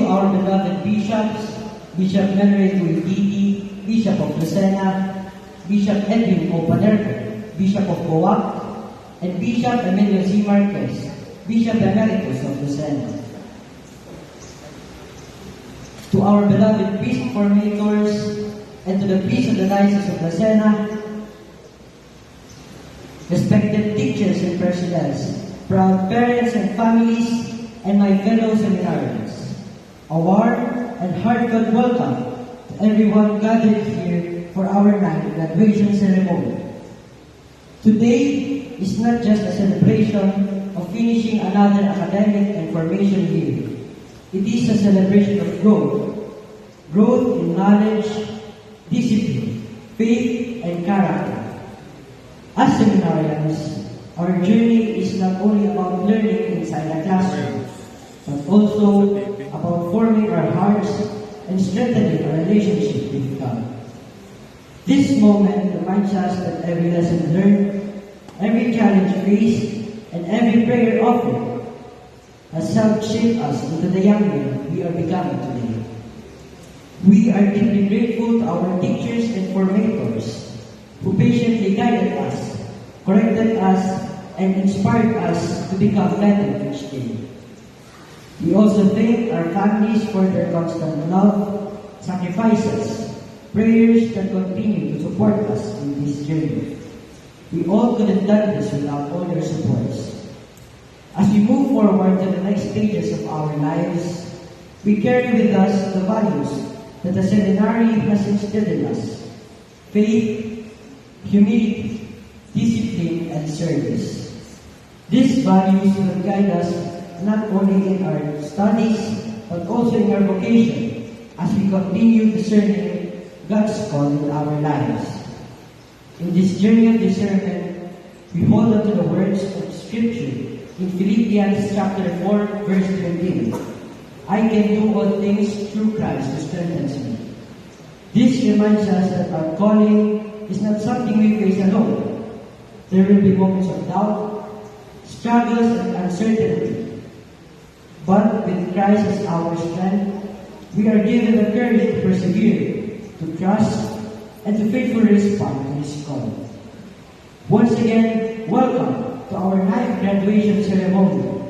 our beloved bishops, Bishop Henry Tuititi, Bishop of Lucena, Bishop Edwin O. Panerco, Bishop of Coac, and Bishop Emilio C. Marquez, Bishop Emeritus of Lucena. To our beloved priest formators and to the priests of the Diocese of Lucena, respected teachers and personnel, proud parents and families, and my fellow seminarians, a warm and heartfelt welcome to everyone gathered here for our 9th graduation ceremony. Today is not just a celebration of finishing another academic and formation year. It is a celebration of growth in knowledge, discipline, faith, and character. As seminarians, our journey is not only about learning inside a classroom, but also about forming our hearts and strengthening our relationship with God. This moment reminds us that every lesson learned, every challenge faced, and every prayer offered has helped shape us into the young men we are becoming today. We are deeply grateful to our teachers and formators who patiently guided us, corrected us, and inspired us to become better each day. We also thank our families for their constant love, sacrifices, prayers that continue to support us in this journey. We all could have done this without all your supports. As we move forward to the next stages of our lives, we carry with us the values that the seminary has instilled in us: faith, humility, discipline, and service. These values will guide us not only in our studies, but also in our vocation as we continue discerning God's call in our lives. In this journey of discernment, we hold on to the words of Scripture in Philippians chapter 4, verse 13. I can do all things through Christ who strengthens me. This reminds us that our calling is not something we face alone. There will be moments of doubt, struggles, and uncertainty. But with Christ as our strength, we are given the courage to persevere, to trust, and to faithfully respond to His call. Once again, welcome to our 9th graduation ceremony.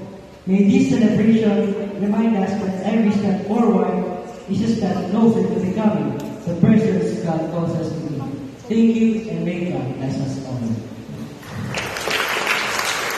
May this celebration remind us that every step forward is a step closer to becoming the persons God calls us to be. Thank you, and may God bless us all.